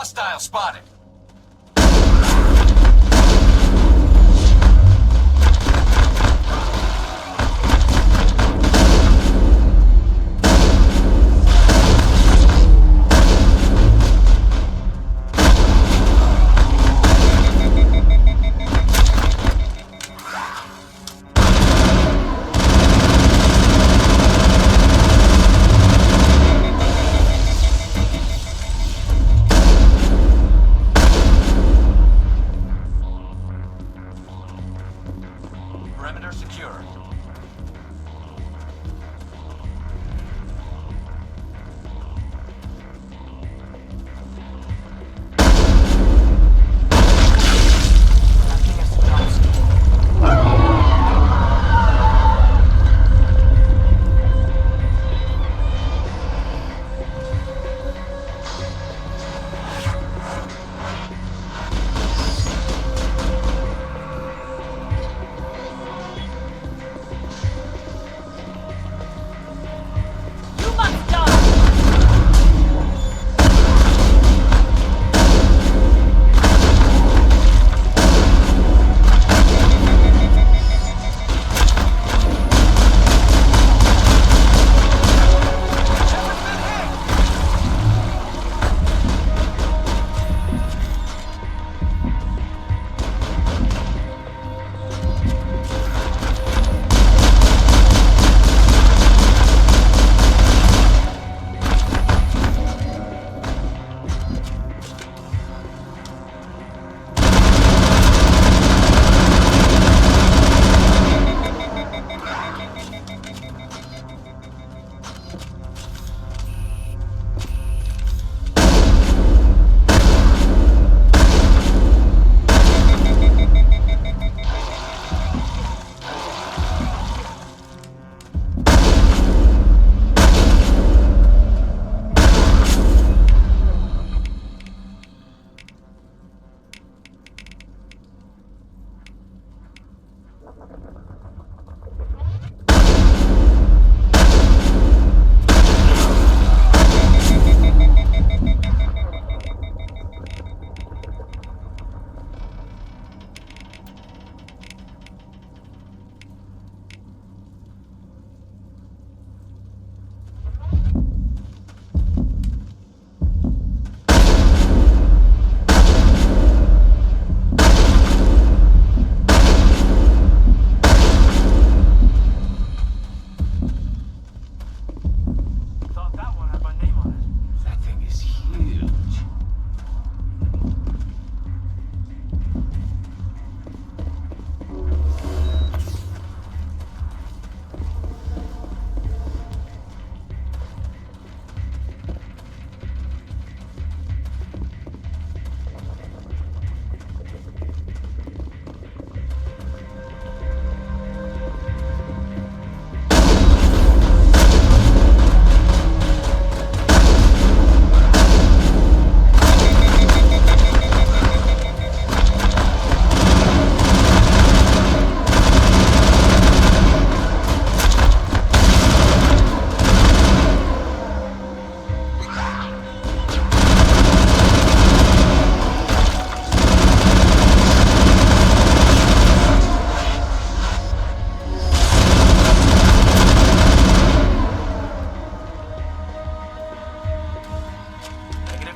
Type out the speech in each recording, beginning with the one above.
Hostile spotted. Perimeter secure.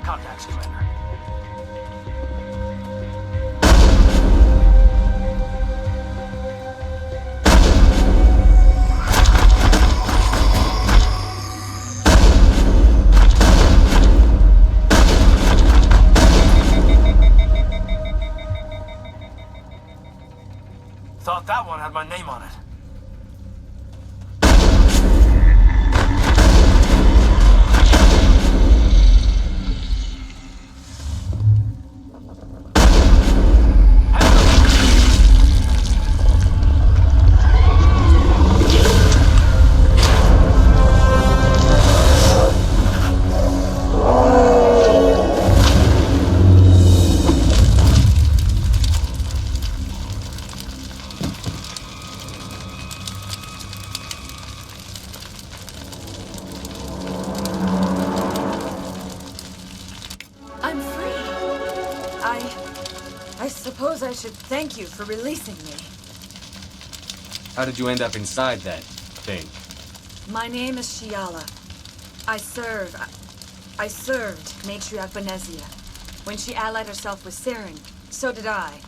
Contacts, Commander. Thought that one had my name on it. suppose I should thank you for releasing me. How did you end up inside that thing? My name is Shiala. I served Matriarch Benezia. When she allied herself with Saren, so did I.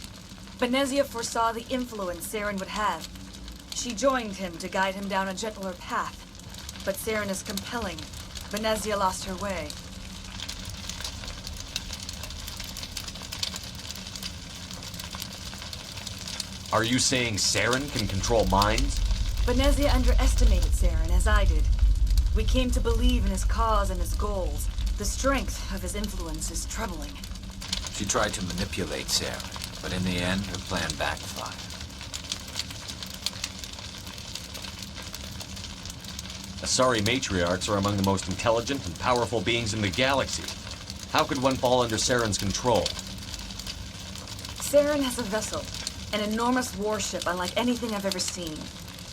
Benezia foresaw the influence Saren would have. She joined him to guide him down a gentler path. But Saren is compelling. Benezia lost her way. Are you saying Saren can control minds? Benezia underestimated Saren, as I did. We came to believe in his cause and his goals. The strength of his influence is troubling. She tried to manipulate Sarah, but in the end, her plan backfired. Asari matriarchs are among the most intelligent and powerful beings in the galaxy. How could one fall under Saren's control? Saren has a vessel, an enormous warship unlike anything I've ever seen.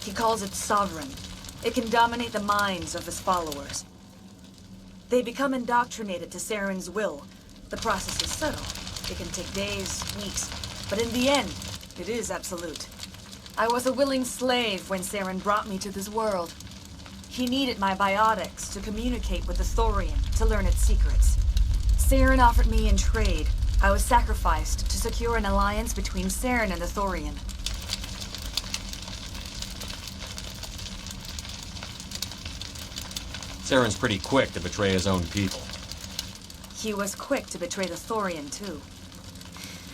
He calls it Sovereign. It can dominate the minds of his followers. They become indoctrinated to Saren's will. The process is subtle. It can take days, weeks, but in the end, it is absolute. I was a willing slave when Saren brought me to this world. He needed my biotics to communicate with the Thorian, to learn its secrets. Saren offered me in trade. I was sacrificed to secure an alliance between Saren and the Thorian. Saren's pretty quick to betray his own people. He was quick to betray the Thorian, too.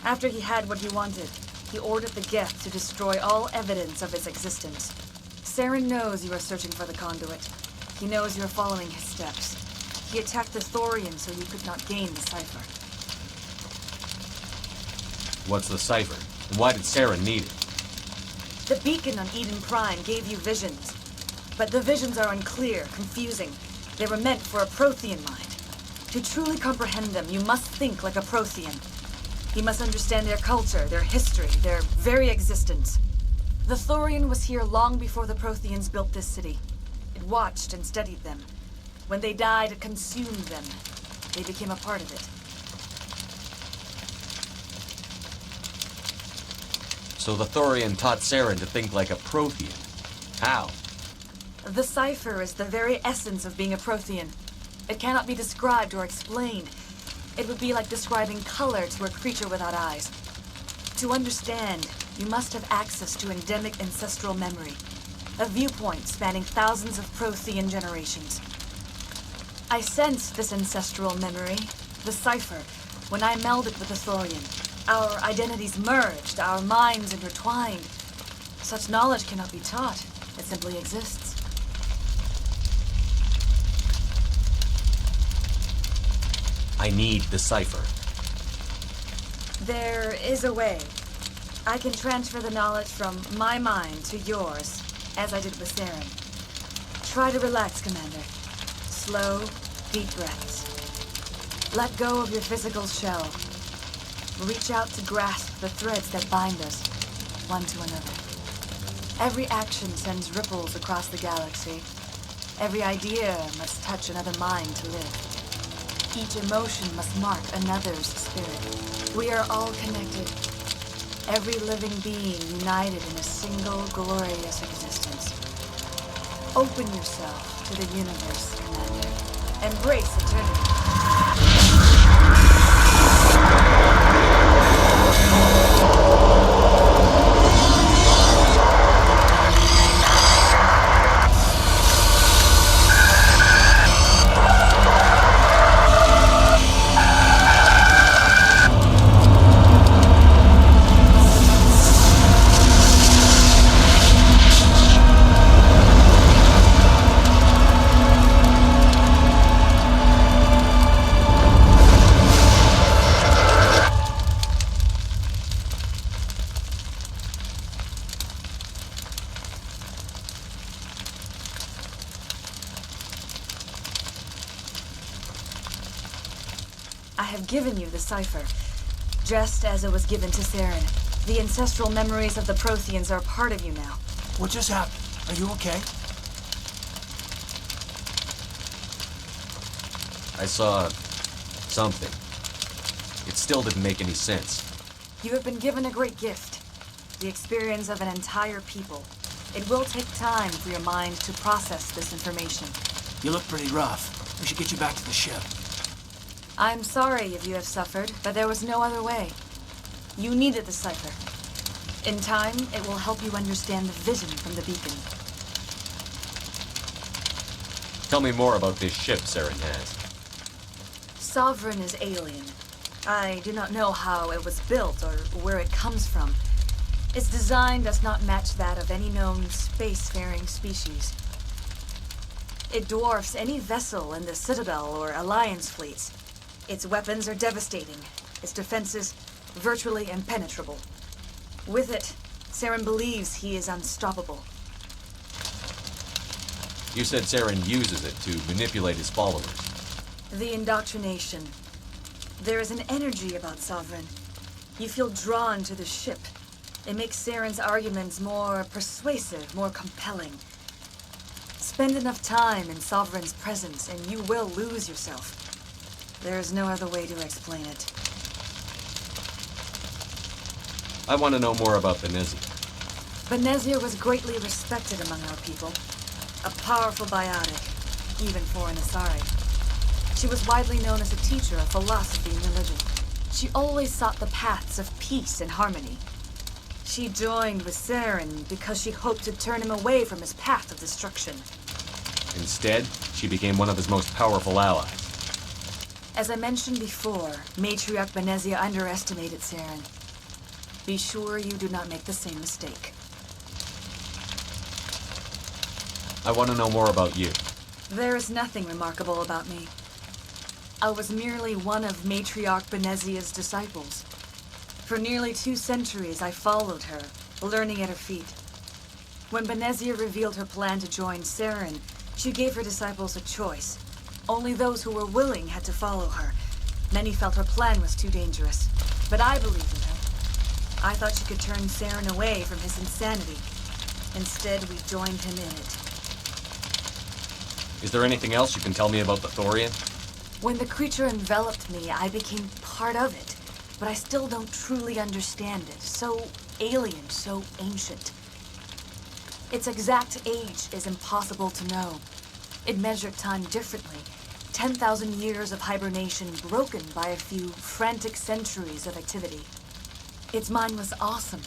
After he had what he wanted, he ordered the Geth to destroy all evidence of its existence. Saren knows you are searching for the conduit. He knows you are following his steps. He attacked the Thorian so you could not gain the cipher. What's the cipher? And why did Saren need it? The beacon on Eden Prime gave you visions. But the visions are unclear, confusing. They were meant for a Prothean mind. To truly comprehend them, you must think like a Prothean. You must understand their culture, their history, their very existence. The Thorian was here long before the Protheans built this city. It watched and studied them. When they died, it consumed them. They became a part of it. So the Thorian taught Saren to think like a Prothean. How? The cipher is the very essence of being a Prothean. It cannot be described or explained. It would be like describing color to a creature without eyes. To understand, you must have access to endemic ancestral memory, a viewpoint spanning thousands of Prothean generations. I sensed this ancestral memory, the cipher, when I melded with the Thorian. Our identities merged, our minds intertwined. Such knowledge cannot be taught. It simply exists. I need the cipher. There is a way. I can transfer the knowledge from my mind to yours, as I did with Saren. Try to relax, Commander. Slow, deep breaths. Let go of your physical shell. Reach out to grasp the threads that bind us, one to another. Every action sends ripples across the galaxy. Every idea must touch another mind to live. Each emotion must mark another's spirit. We are all connected. Every living being united in a single glorious existence. Open yourself to the universe, Commander. Embrace eternity. I have given you the cipher, just as it was given to Saren. The ancestral memories of the Protheans are a part of you now. What just happened? Are you okay? I saw something. It still didn't make any sense. You have been given a great gift. The experience of an entire people. It will take time for your mind to process this information. You look pretty rough. We should get you back to the ship. I'm sorry if you have suffered, but there was no other way. You needed the cipher. In time, it will help you understand the vision from the beacon. Tell me more about this ship Saren has. Sovereign is alien. I do not know how it was built or where it comes from. Its design does not match that of any known spacefaring species. It dwarfs any vessel in the Citadel or Alliance fleets. Its weapons are devastating. Its defenses virtually impenetrable. With it, Saren believes he is unstoppable. You said Saren uses it to manipulate his followers. The indoctrination. There is an energy about Sovereign. You feel drawn to the ship. It makes Saren's arguments more persuasive, more compelling. Spend enough time in Sovereign's presence and you will lose yourself. There is no other way to explain it. I want to know more about Benezia. Benezia was greatly respected among our people. A powerful biotic, even for an Asari. She was widely known as a teacher of philosophy and religion. She always sought the paths of peace and harmony. She joined with Saren because she hoped to turn him away from his path of destruction. Instead, she became one of his most powerful allies. As I mentioned before, Matriarch Benezia underestimated Saren. Be sure you do not make the same mistake. I want to know more about you. There is nothing remarkable about me. I was merely one of Matriarch Benezia's disciples. For nearly 2 centuries, I followed her, learning at her feet. When Benezia revealed her plan to join Saren, she gave her disciples a choice. Only those who were willing had to follow her. Many felt her plan was too dangerous, but I believed in her. I thought she could turn Saren away from his insanity. Instead, we joined him in it. Is there anything else you can tell me about the Thorian? When the creature enveloped me, I became part of it. But I still don't truly understand it. So alien, so ancient. Its exact age is impossible to know. It measured time differently. 10,000 years of hibernation broken by a few frantic centuries of activity. Its mind was awesome,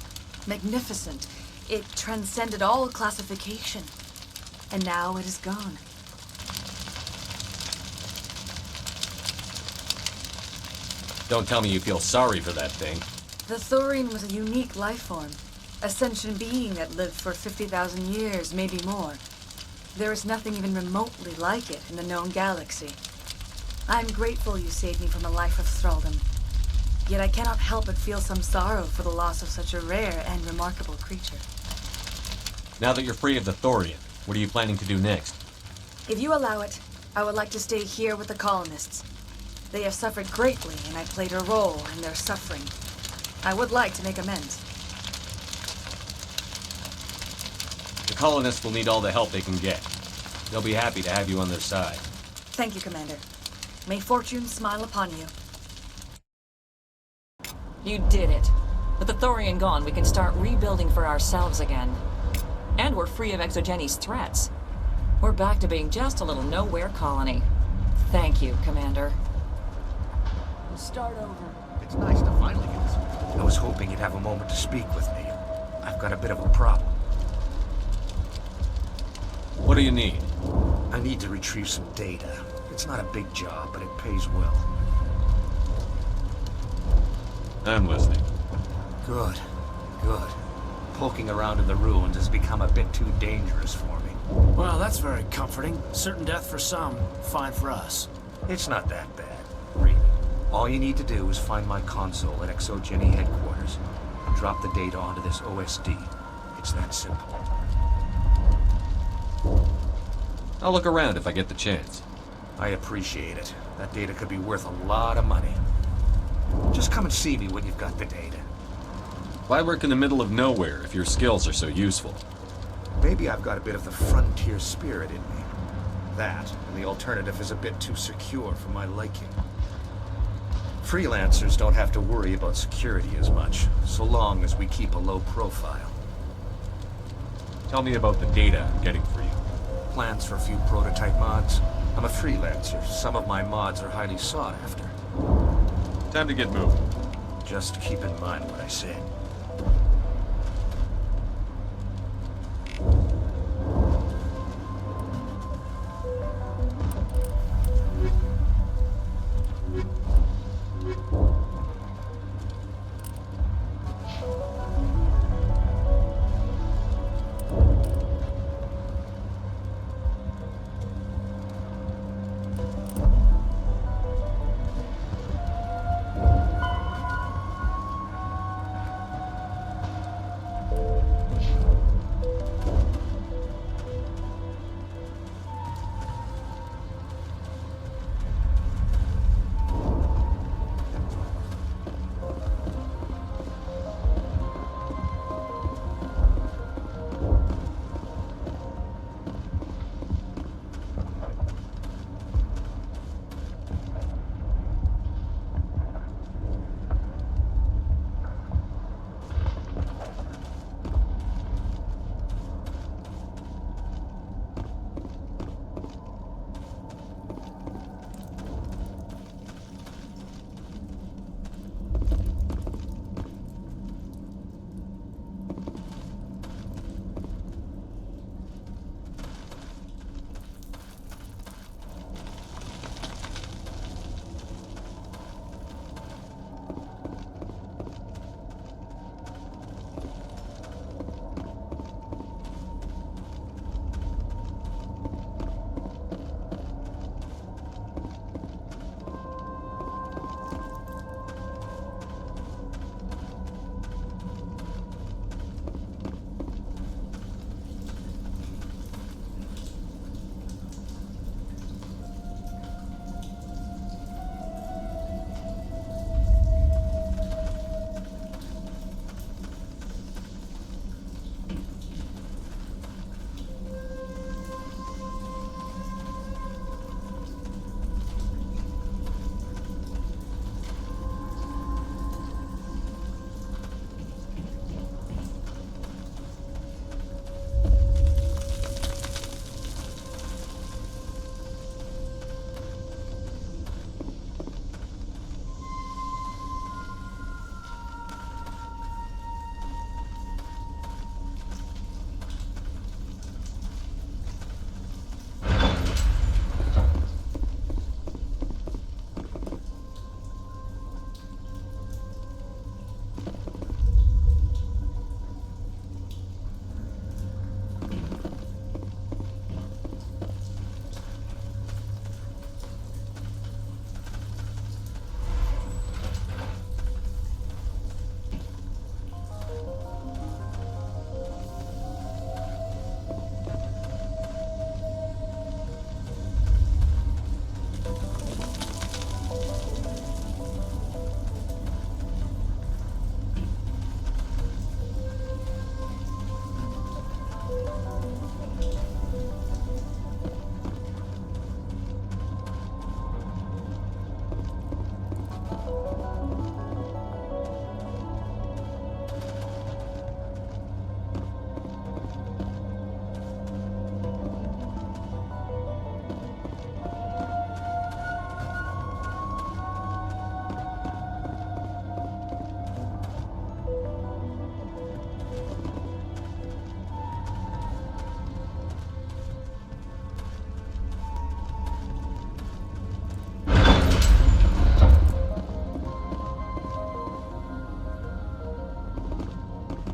magnificent. It transcended all classification. And now it is gone. Don't tell me you feel sorry for that thing. The Thorian was a unique life form. A sentient being that lived for 50,000 years, maybe more. There is nothing even remotely like it in the known galaxy. I'm grateful you saved me from a life of thraldom. Yet I cannot help but feel some sorrow for the loss of such a rare and remarkable creature. Now that you're free of the Thorian, what are you planning to do next? If you allow it, I would like to stay here with the colonists. They have suffered greatly, and I played a role in their suffering. I would like to make amends. The colonists will need all the help they can get. They'll be happy to have you on their side. Thank you, Commander. May fortune smile upon you. You did it. With the Thorian gone, we can start rebuilding for ourselves again. And we're free of Exogeni's threats. We're back to being just a little nowhere colony. Thank you, Commander. We'll start over. It's nice to finally get this. I was hoping you'd have a moment to speak with me. I've got a bit of a problem. What do you need? I need to retrieve some data. It's not a big job, but it pays well. I'm listening. Good. Good. Poking around in the ruins has become a bit too dangerous for me. Well, that's very comforting. Certain death for some, fine for us. It's not that bad, really. All you need to do is find my console at Exogeny headquarters and drop the data onto this OSD. It's that simple. I'll look around if I get the chance. I appreciate it. That data could be worth a lot of money. Just come and see me when you've got the data. Why work in the middle of nowhere if your skills are so useful? Maybe I've got a bit of the frontier spirit in me. That, and the alternative is a bit too secure for my liking. Freelancers don't have to worry about security as much, so long as we keep a low profile. Tell me about the data I'm getting for you. Plans for a few prototype mods. I'm a freelancer. Some of my mods are highly sought after. Time to get moving. Just keep in mind what I said.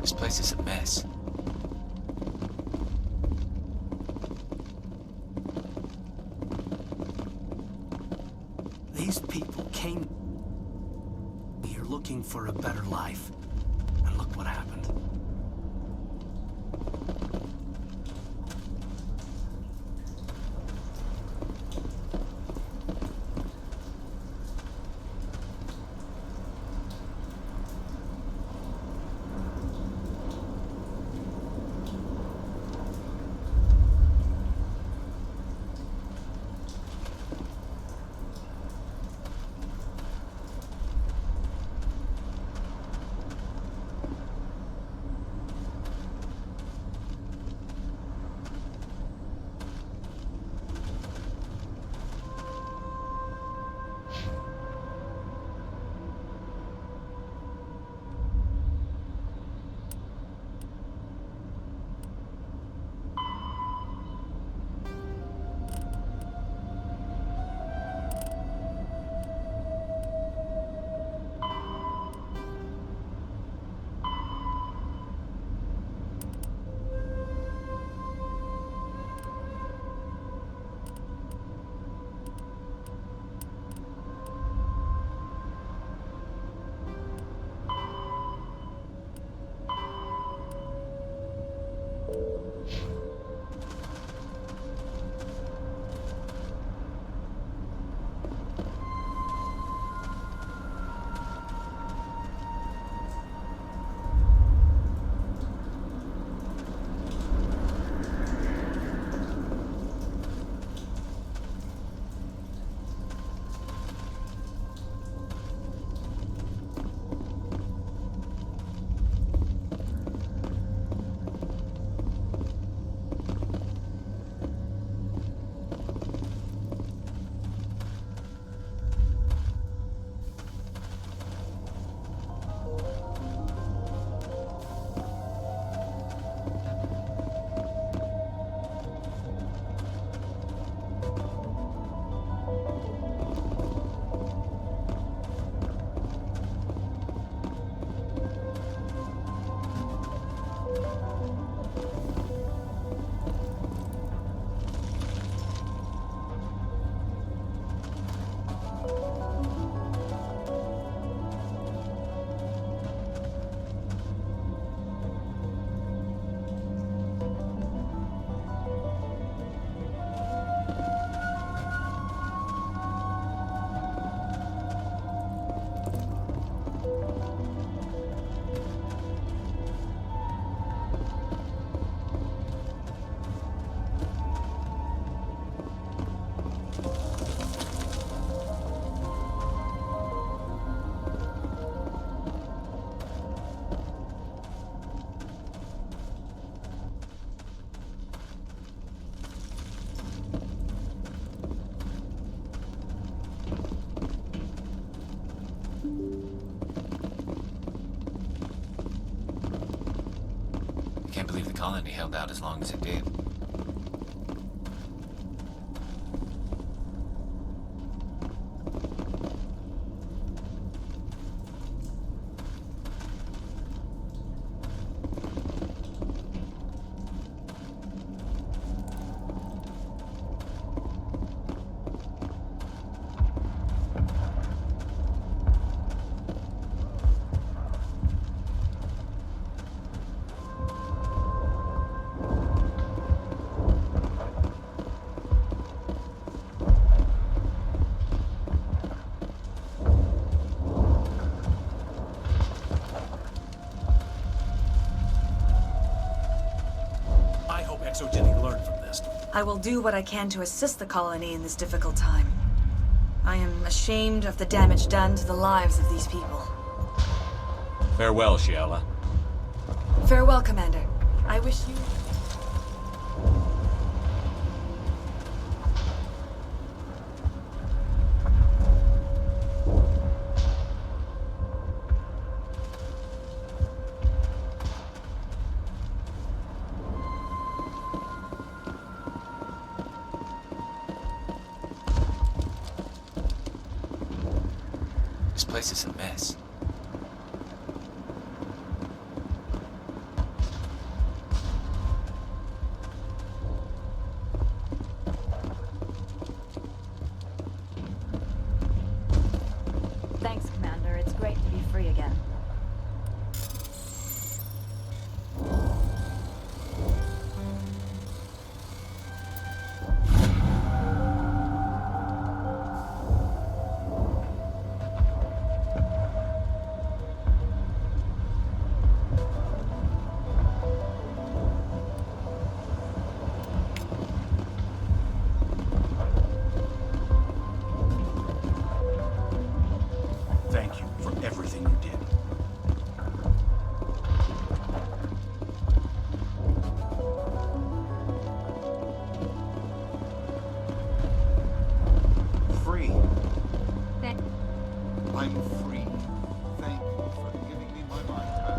This place is a mess. These people came here looking for a better life. And look what happened. colony held out as long as it did. I hope Exogeny learned from this. I will do what I can to assist the colony in this difficult time. I am ashamed of the damage done to the lives of these people. Farewell, Shiala. Farewell, Commander. I wish you... This place is a mess. Thanks, Commander. It's great to be free again. Thank you for everything you did. Free. I'm free. Thank you for giving me my mind back.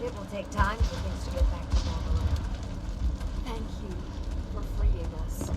It will take time for things to get back to normal. Thank you for freeing us.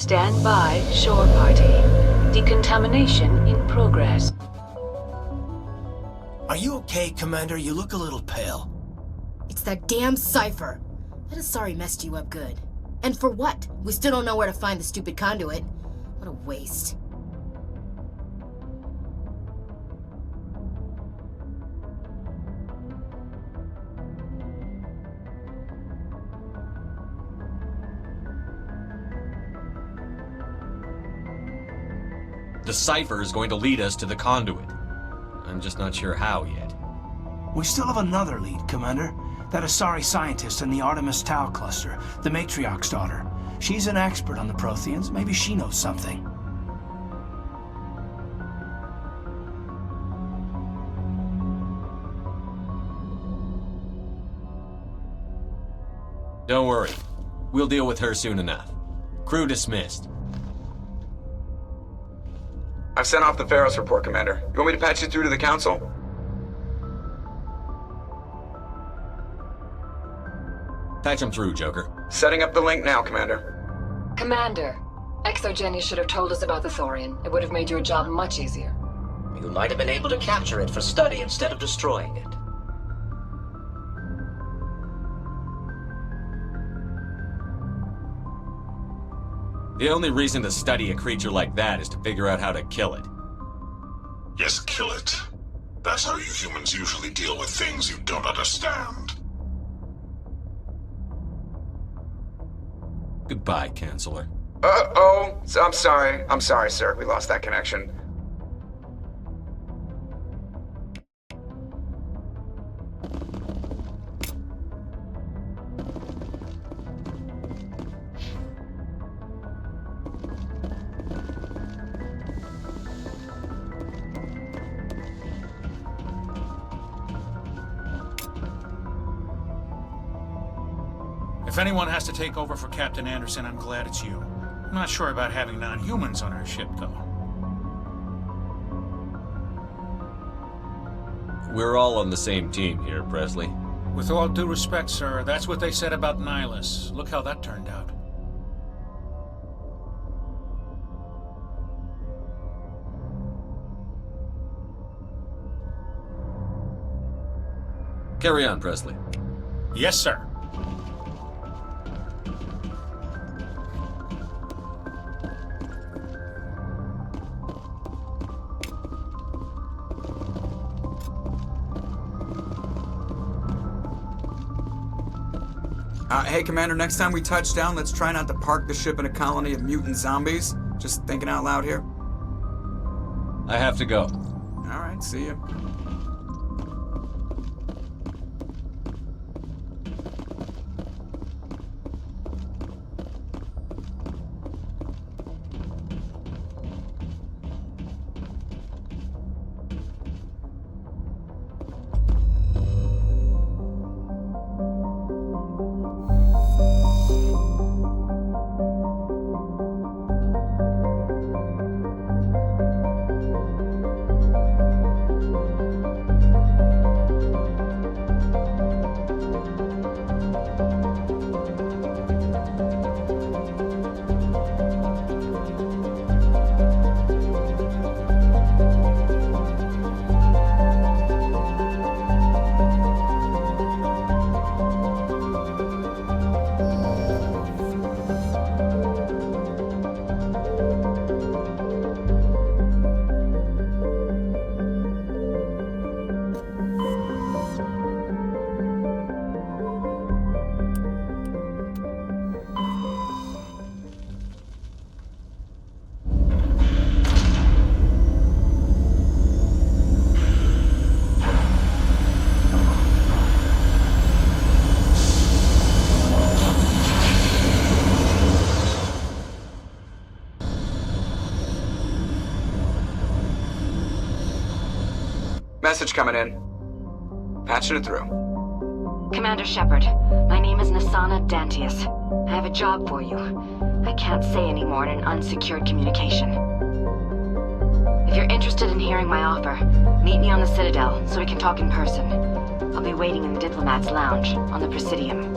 Stand by, shore party. Decontamination in progress. Are you okay, Commander? You look a little pale. It's that damn cipher. That Asari messed you up good. And for what? We still don't know where to find the stupid conduit. What a waste. The cipher is going to lead us to the conduit. I'm just not sure how yet. We still have another lead, Commander. That Asari scientist in the Artemis Tau cluster, the Matriarch's daughter. She's an expert on the Protheans. Maybe she knows something. Don't worry. We'll deal with her soon enough. Crew dismissed. I've sent off the Pharos report, Commander. You want me to patch you through to the Council? Patch him through, Joker. Setting up the link now, Commander. Commander, Exogeny should have told us about the Thorian. It would have made your job much easier. You might have been able to capture it for study instead of destroying it. The only reason to study a creature like that is to figure out how to kill it. Yes, kill it. That's how you humans usually deal with things you don't understand. Goodbye, Chancellor. Uh-oh. I'm sorry. I'm sorry, sir. We lost that connection. If anyone has to take over for Captain Anderson, I'm glad it's you. I'm not sure about having non-humans on our ship, though. We're all on the same team here, Presley. With all due respect, sir, that's what they said about Nihilus. Look how that turned out. Carry on, Presley. Yes, sir. Hey, Commander, next time we touch down, let's try not to park the ship in a colony of mutant zombies. Just thinking out loud here. I have to go. All right, see you. Message coming in. Patching it through. Commander Shepard, my name is Nasana Dantius. I have a job for you. I can't say any more in an unsecured communication. If you're interested in hearing my offer, meet me on the Citadel so we can talk in person. I'll be waiting in the Diplomat's Lounge on the Presidium.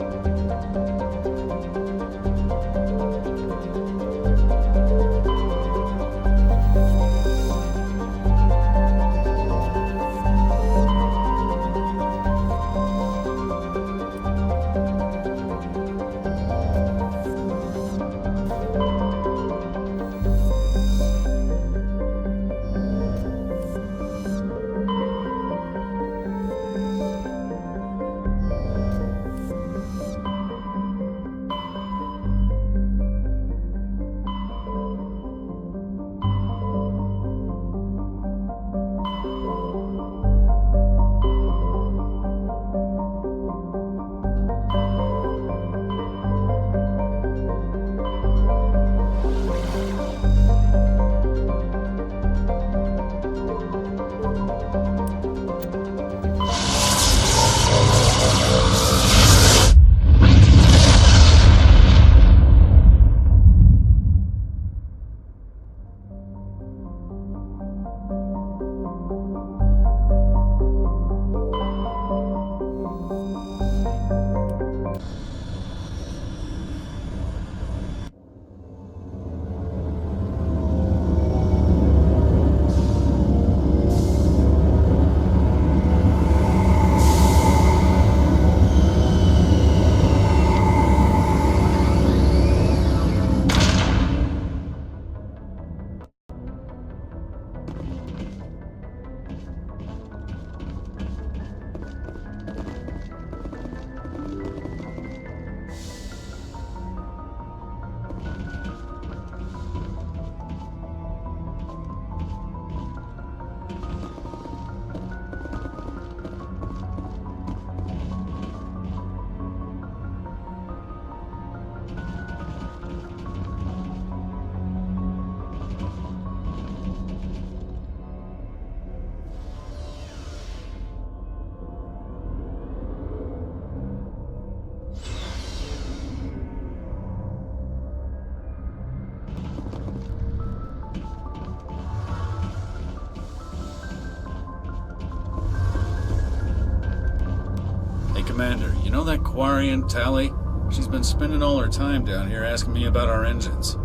Commander, you know that Quarian, Tally? She's been spending all her time down here asking me about our engines.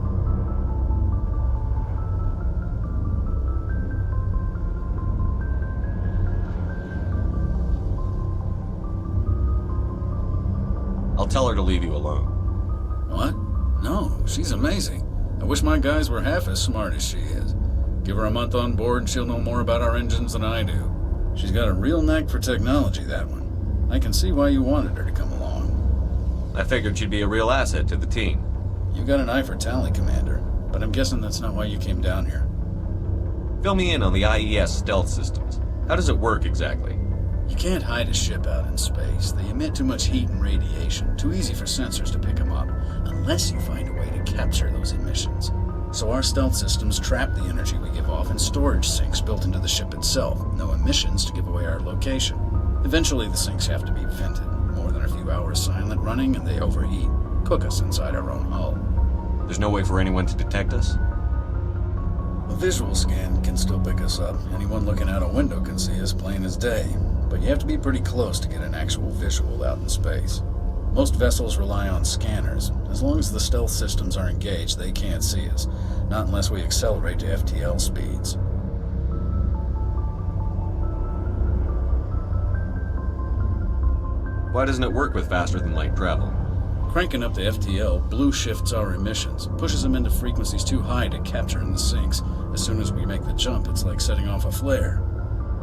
I'll tell her to leave you alone. What? No, she's amazing. I wish my guys were half as smart as she is. Give her a month on board and she'll know more about our engines than I do. She's got a real knack for technology, that one. I can see why you wanted her to come along. I figured she'd be a real asset to the team. You got an eye for Tally, Commander, but I'm guessing that's not why you came down here. Fill me in on the IES stealth systems. How does it work exactly? You can't hide a ship out in space. They emit too much heat and radiation. Too easy for sensors to pick them up, unless you find a way to capture those emissions. So our stealth systems trap the energy we give off in storage sinks built into the ship itself. No emissions to give away our location. Eventually the sinks have to be vented. More than a few hours silent running and they overheat. Cook us inside our own hull. There's no way for anyone to detect us? A visual scan can still pick us up. Anyone looking out a window can see us plain as day. But you have to be pretty close to get an actual visual out in space. Most vessels rely on scanners. As long as the stealth systems are engaged, they can't see us. Not unless we accelerate to FTL speeds. Why doesn't it work with faster-than-light travel? Cranking up the FTL blue shifts our emissions, pushes them into frequencies too high to capture in the sinks. As soon as we make the jump, it's like setting off a flare.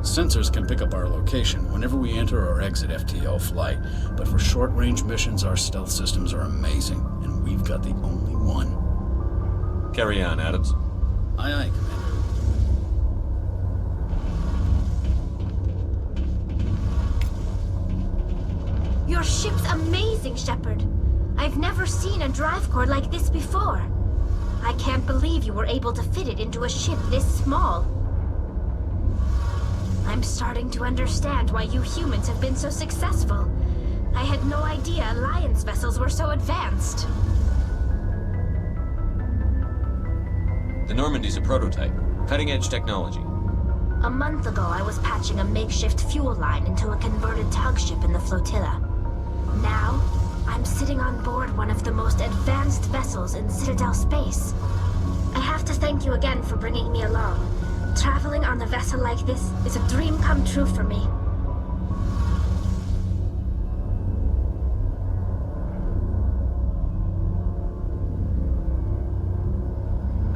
Sensors can pick up our location whenever we enter or exit FTL flight, but for short-range missions, our stealth systems are amazing, and we've got the only one. Carry on, Adams. Aye, aye, Commander. Your ship's amazing, Shepard. I've never seen a drive core like this before. I can't believe you were able to fit it into a ship this small. I'm starting to understand why you humans have been so successful. I had no idea Alliance vessels were so advanced. The Normandy's a prototype. Cutting-edge technology. A month ago, I was patching a makeshift fuel line into a converted tug ship in the flotilla. Now, I'm sitting on board one of the most advanced vessels in Citadel space. I have to thank you again for bringing me along. Traveling on a vessel like this is a dream come true for me.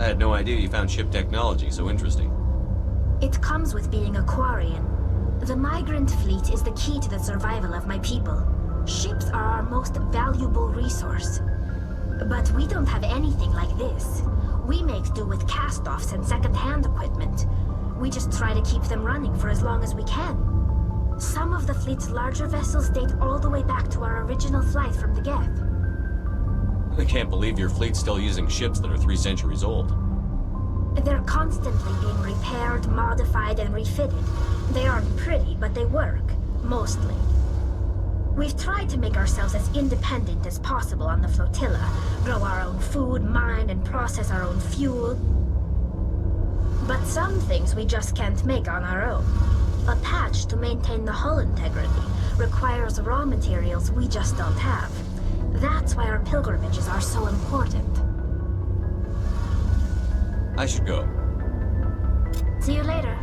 I had no idea you found ship technology so interesting. It comes with being a Quarian. The migrant fleet is the key to the survival of my people. Ships are our most valuable resource. But we don't have anything like this. We make do with cast-offs and second-hand equipment. We just try to keep them running for as long as we can. Some of the fleet's larger vessels date all the way back to our original flight from the Geth. I can't believe your fleet's still using ships that are 3 centuries old. They're constantly being repaired, modified, and refitted. They aren't pretty, but they work. Mostly. We've tried to make ourselves as independent as possible on the flotilla. Grow our own food, mine, and process our own fuel. But some things we just can't make on our own. A patch to maintain the hull integrity requires raw materials we just don't have. That's why our pilgrimages are so important. I should go. See you later.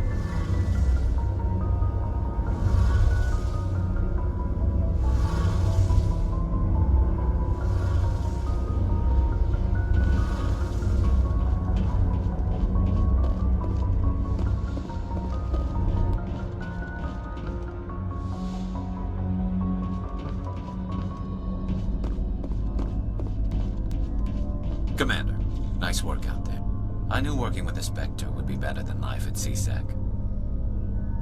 Commander, nice work out there. I knew working with a Spectre would be better than life at CSEC.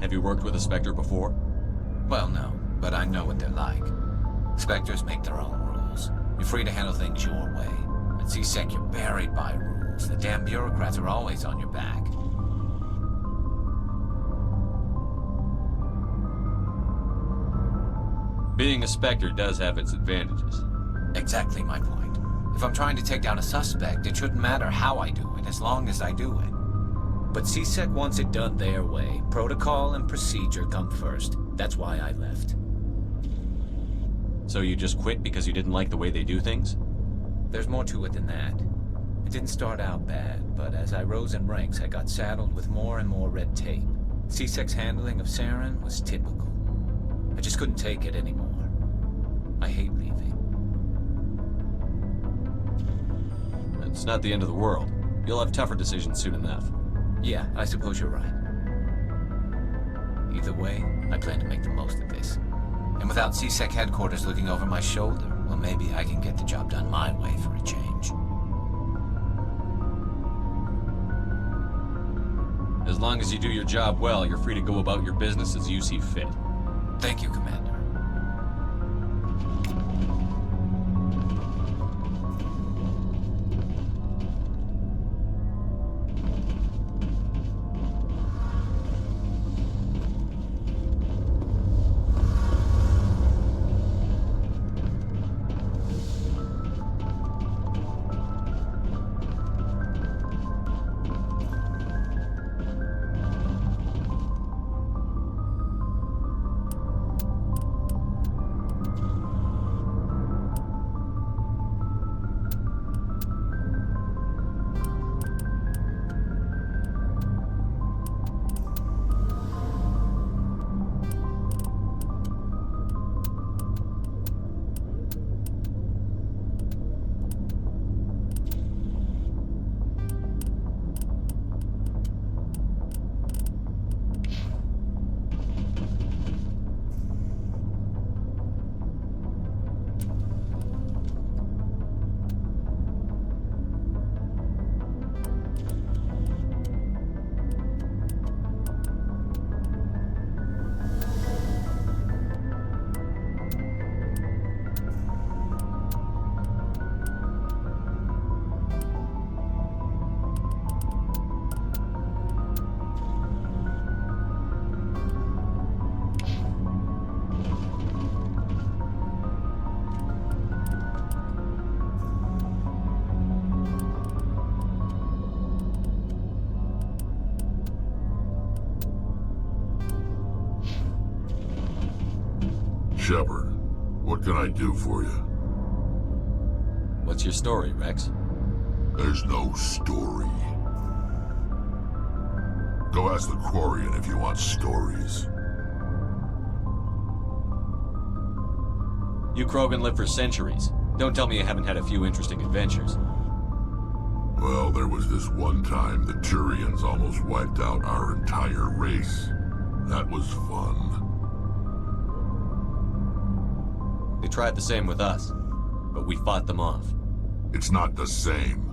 Have you worked with a Spectre before? Well, no, but I know what they're like. Spectres make their own rules. You're free to handle things your way. At CSEC, you're buried by rules. The damn bureaucrats are always on your back. Being a Spectre does have its advantages. Exactly my point. If I'm trying to take down a suspect, it shouldn't matter how I do it, as long as I do it. But CSEC wants it done their way. Protocol and procedure come first. That's why I left. So you just quit because you didn't like the way they do things? There's more to it than that. It didn't start out bad, but as I rose in ranks, I got saddled with more and more red tape. C-Sec's handling of Saren was typical. I just couldn't take it anymore. I hate leaving. It's not the end of the world. You'll have tougher decisions soon enough. Yeah, I suppose you're right. Either way, I plan to make the most of this. And without C-Sec headquarters looking over my shoulder, well, maybe I can get the job done my way for a change. As long as you do your job well, you're free to go about your business as you see fit. Thank you, Commander. Shepard, what can I do for you? What's your story, Rex? There's no story. Go ask the Quarian if you want stories. You Krogan live for centuries. Don't tell me you haven't had a few interesting adventures. Well, there was this one time the Turians almost wiped out our entire race. That was fun. They tried the same with us, but we fought them off. It's not the same.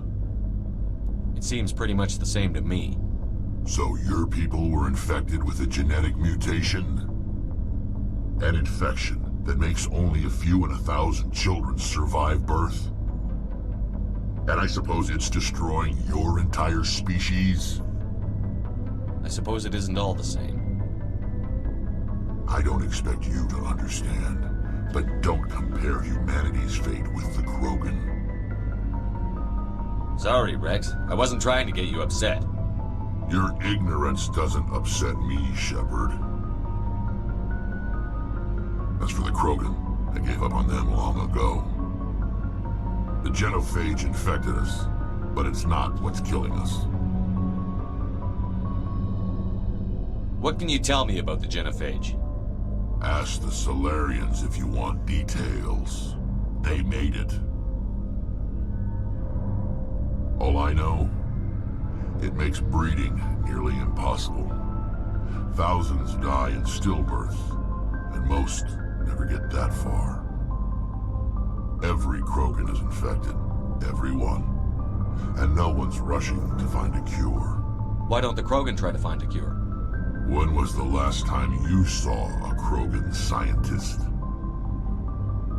It seems pretty much the same to me. So your people were infected with a genetic mutation? An infection that makes only a few in 1,000 children survive birth? And I suppose it's destroying your entire species? I suppose it isn't all the same. I don't expect you to understand, but don't compare humanity's fate with the Krogan. Sorry, Rex. I wasn't trying to get you upset. Your ignorance doesn't upset me, Shepard. As for the Krogan, I gave up on them long ago. The genophage infected us, but it's not what's killing us. What can you tell me about the genophage? Ask the Solarians if you want details. They made it. All I know, it makes breeding nearly impossible. Thousands die in stillbirth, and most never get that far. Every Krogan is infected. Everyone. And no one's rushing to find a cure. Why don't the Krogan try to find a cure? When was the last time you saw a Krogan scientist?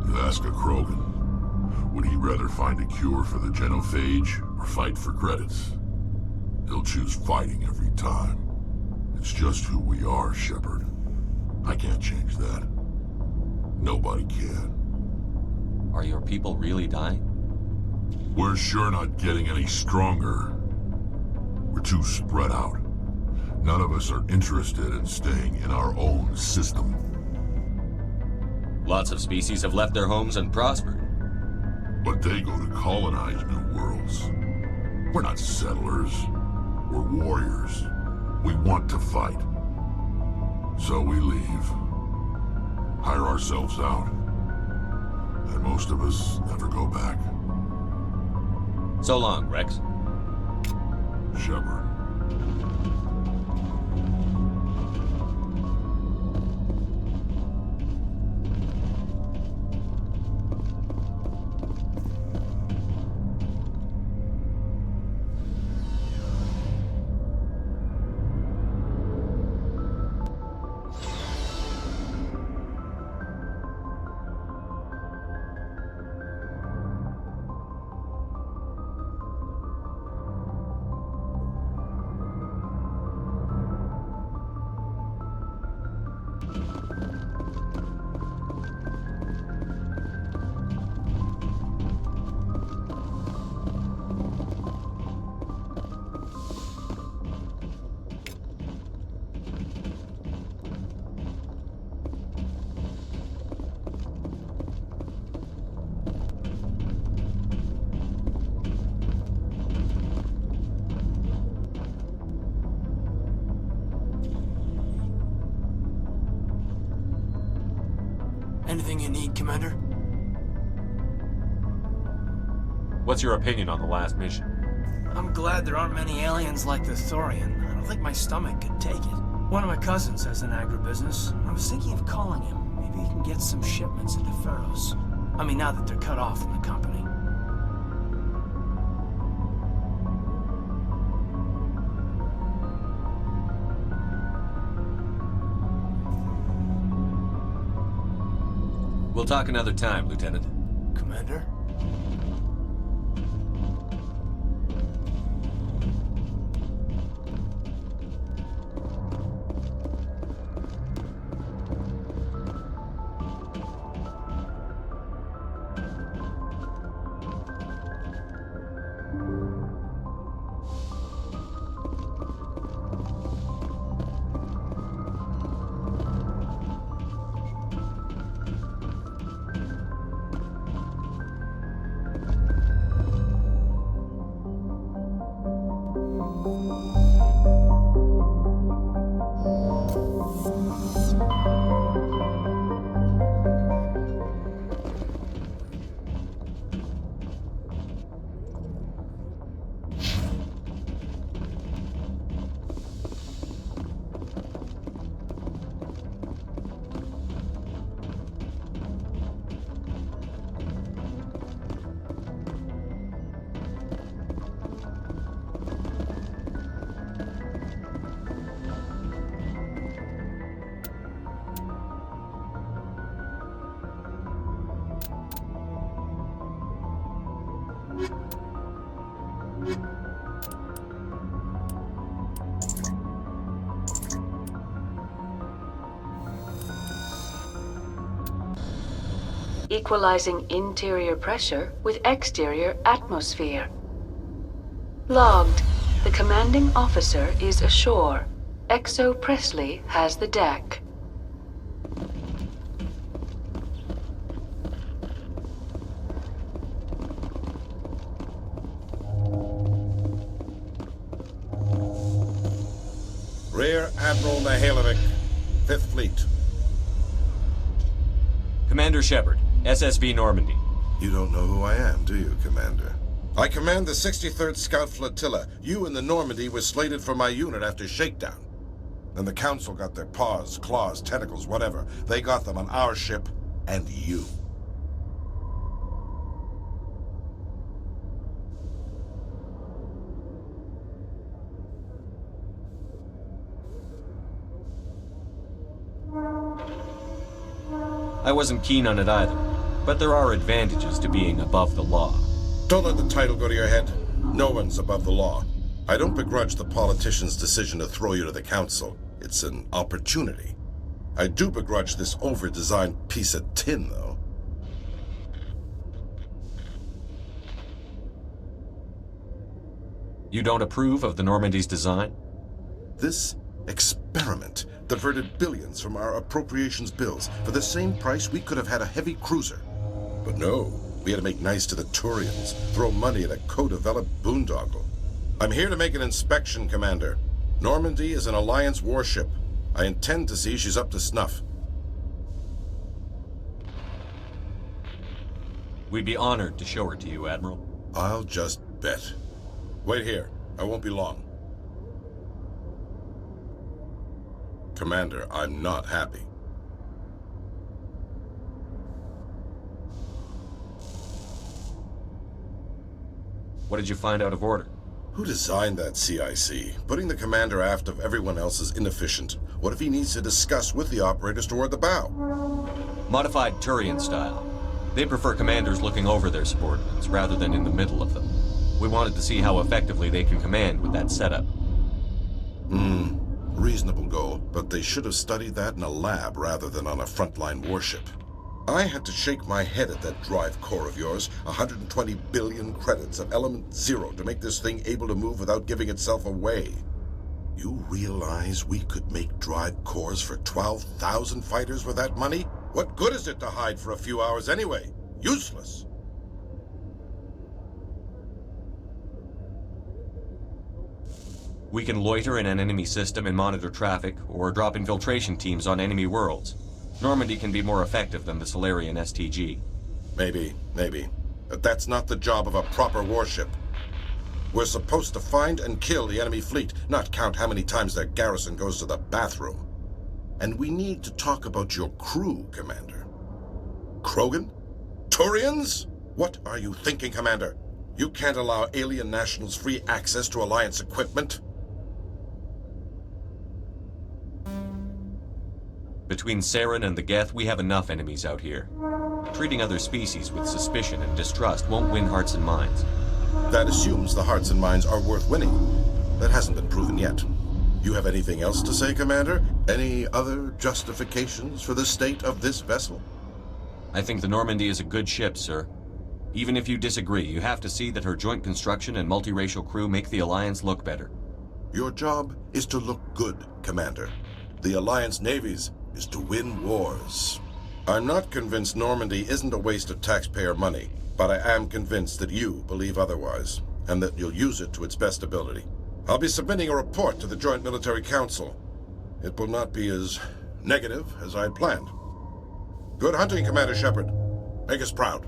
You ask a Krogan, would he rather find a cure for the genophage or fight for credits? He'll choose fighting every time. It's just who we are, Shepard. I can't change that. Nobody can. Are your people really dying? We're sure not getting any stronger. We're too spread out. None of us are interested in staying in our own system. Lots of species have left their homes and prospered. But they go to colonize new worlds. We're not settlers. We're warriors. We want to fight. So we leave. Hire ourselves out. And most of us never go back. So long, Rex. Shepard. Anything you need, Commander? What's your opinion on the last mission? I'm glad there aren't many aliens like the Thorian. I don't think my stomach could take it. One of my cousins has an agribusiness. I was thinking of calling him. Maybe he can get some shipments into Pharaohs. I mean, now that they're cut off from the company. We'll talk another time, Lieutenant. Commander? Equalizing interior pressure with exterior atmosphere. Logged. The commanding officer is ashore. Exo Presley has the deck. Rear Admiral Mihailovic, 5th Fleet. Commander Shepard, SSV Normandy. You don't know who I am, do you, Commander? I command the 63rd Scout Flotilla. You and the Normandy were slated for my unit after shakedown. Then the Council got their paws, claws, tentacles, whatever. They got them on our ship and you. I wasn't keen on it either, but there are advantages to being above the law. Don't let the title go to your head. No one's above the law. I don't begrudge the politician's decision to throw you to the Council. It's an opportunity. I do begrudge this over-designed piece of tin, though. You don't approve of the Normandy's design? This experiment diverted billions from our appropriations bills. For the same price, we could have had a heavy cruiser. But no, we had to make nice to the Turians, throw money at a co-developed boondoggle. I'm here to make an inspection, Commander. Normandy is an Alliance warship. I intend to see she's up to snuff. We'd be honored to show her to you, Admiral. I'll just bet. Wait here. I won't be long. Commander, I'm not happy. What did you find out of order? Who designed that CIC? Putting the commander aft of everyone else is inefficient. What if he needs to discuss with the operators toward the bow? Modified Turian style. They prefer commanders looking over their subordinates rather than in the middle of them. We wanted to see how effectively they can command with that setup. Reasonable goal, but they should have studied that in a lab rather than on a frontline warship. I had to shake my head at that drive core of yours. 120 billion credits of element 0 to make this thing able to move without giving itself away. You realize we could make drive cores for 12,000 fighters with that money? What good is it to hide for a few hours anyway? Useless. We can loiter in an enemy system and monitor traffic, or drop infiltration teams on enemy worlds. Normandy can be more effective than the Solarian STG. Maybe. But that's not the job of a proper warship. We're supposed to find and kill the enemy fleet, not count how many times their garrison goes to the bathroom. And we need to talk about your crew, Commander. Krogan? Turians? What are you thinking, Commander? You can't allow alien nationals free access to Alliance equipment? Between Saren and the Geth, we have enough enemies out here. Treating other species with suspicion and distrust won't win hearts and minds. That assumes the hearts and minds are worth winning. That hasn't been proven yet. You have anything else to say, Commander? Any other justifications for the state of this vessel? I think the Normandy is a good ship, sir. Even if you disagree, you have to see that her joint construction and multiracial crew make the Alliance look better. Your job is to look good, Commander. The Alliance navies is to win wars. I'm not convinced Normandy isn't a waste of taxpayer money, but I am convinced that you believe otherwise, and that you'll use it to its best ability. I'll be submitting a report to the Joint Military Council. It will not be as negative as I had planned. Good hunting, Commander Shepard. Make us proud.